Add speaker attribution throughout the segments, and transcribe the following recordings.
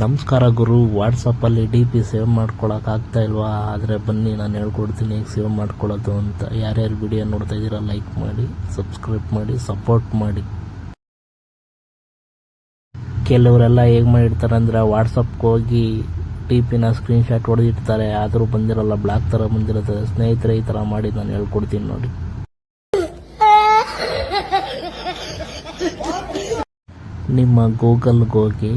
Speaker 1: ನಮಸ್ಕಾರ ಗುರು. ವಾಟ್ಸಪ್ಪಲ್ಲಿ D P save ಮಾಡ್ಕೊಳಕ್ಕೆ ಆಗ್ತಾ ಇಲ್ವಾ? ಆದರೆ ಬನ್ನಿ ನಾನು ಹೇಳ್ಕೊಡ್ತೀನಿ ಹೇಗೆ ಸೇವ್ ಮಾಡ್ಕೊಳ್ಳೋದು ಅಂತ. ಯಾರ್ಯಾರು ವಿಡಿಯೋ ನೋಡ್ತಾ ಇದ್ದೀರಾ ಲೈಕ್ ಮಾಡಿ, ಸಬ್ಸ್ಕ್ರೈಬ್ ಮಾಡಿ, ಸಪೋರ್ಟ್ ಮಾಡಿ. ಕೆಲವರೆಲ್ಲ ಹೇಗೆ ಮಾಡಿರ್ತಾರೆ ಅಂದರೆ ವಾಟ್ಸಪ್ಗೆ ಹೋಗಿ ಡಿ ಪಿನ ಸ್ಕ್ರೀನ್ಶಾಟ್ ಹೊಡೆದಿರ್ತಾರೆ, ಆದರೂ ಬಂದಿರಲ್ಲ, ಬ್ಲಾಕ್ ಥರ ಬಂದಿರುತ್ತೆ. ಸ್ನೇಹಿತರೆ, ಈ ಥರ ಮಾಡಿ ನಾನು ಹೇಳ್ಕೊಡ್ತೀನಿ ನೋಡಿ. ನಿಮ್ಮ ಗೂಗಲ್ಗೆ ಹೋಗಿ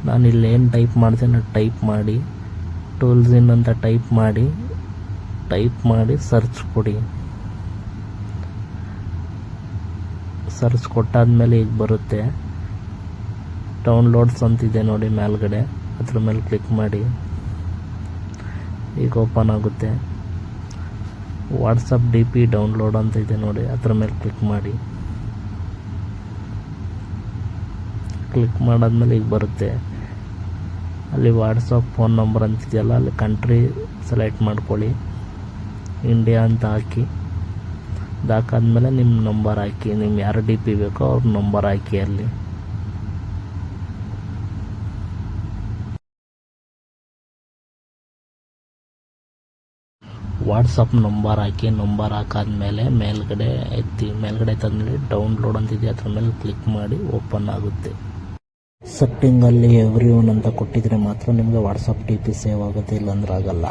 Speaker 1: ನಾನಿಲ್ಲಿ ಏನು ಟೈಪ್ ಮಾಡ್ತೀನಿ ಟೈಪ್ ಮಾಡಿ, ಟೂಲ್ಸ್ ಇನ್ ಅಂತ ಟೈಪ್ ಮಾಡಿ ಸರ್ಚ್ ಕೊಡಿ. ಸರ್ಚ್ ಕೊಟ್ಟಾದ್ಮೇಲೆ ಈಗ ಬರುತ್ತೆ ಡೌನ್ಲೋಡ್ಸ್ ಅಂತಿದೆ ನೋಡಿ ಮೇಲ್ಗಡೆ, ಅದ್ರ ಮೇಲೆ ಕ್ಲಿಕ್ ಮಾಡಿ. ಈಗ ಓಪನ್ ಆಗುತ್ತೆ. ವಾಟ್ಸಪ್ ಡಿ ಪಿ ಡೌನ್ಲೋಡ್ ಅಂತ ಇದೆ ನೋಡಿ, ಅದ್ರ ಮೇಲೆ ಕ್ಲಿಕ್ ಮಾಡಿ. ಕ್ಲಿಕ್ ಮಾಡಾದ್ಮೇಲೆ ಈಗ ಬರುತ್ತೆ. ಅಲ್ಲಿ ವಾಟ್ಸಪ್ ಫೋನ್ ನಂಬರ್ ಅಂತಿದೆಯಲ್ಲ, ಅಲ್ಲಿ ಕಂಟ್ರಿ ಸೆಲೆಕ್ಟ್ ಮಾಡ್ಕೊಳ್ಳಿ, ಇಂಡಿಯಾ ಅಂತ ಹಾಕಿ. ಅದಾಕಾದ್ಮೇಲೆ ನಿಮ್ಮ ನಂಬರ್ ಹಾಕಿ, ನಿಮ್ಗೆ ಯಾರು ಡಿ ಪಿ ಬೇಕೋ ಅವ್ರ ನಂಬರ್ ಹಾಕಿ. ಅಲ್ಲಿ ವಾಟ್ಸಪ್ ನಂಬರ್ ಹಾಕಿ. ನಂಬರ್ ಹಾಕಾದ್ಮೇಲೆ ಮೇಲ್ಗಡೆ ತಂದ್ಮೇಲೆ ಡೌನ್ಲೋಡ್ ಅಂತಿದೆ, ಅದ್ರ ಮೇಲೆ ಕ್ಲಿಕ್ ಮಾಡಿ ಓಪನ್ ಆಗುತ್ತೆ. ಸೆಟ್ಟಿಂಗಲ್ಲಿ ಎವ್ರಿ ಒನ್ ಅಂತ ಕೊಟ್ಟಿದ್ರೆ ಮಾತ್ರ ನಿಮಗೆ ವಾಟ್ಸಪ್ ಡಿ ಪಿ ಸೇವ್ ಆಗುತ್ತೆ, ಇಲ್ಲಾಂದ್ರೆ ಆಗಲ್ಲ.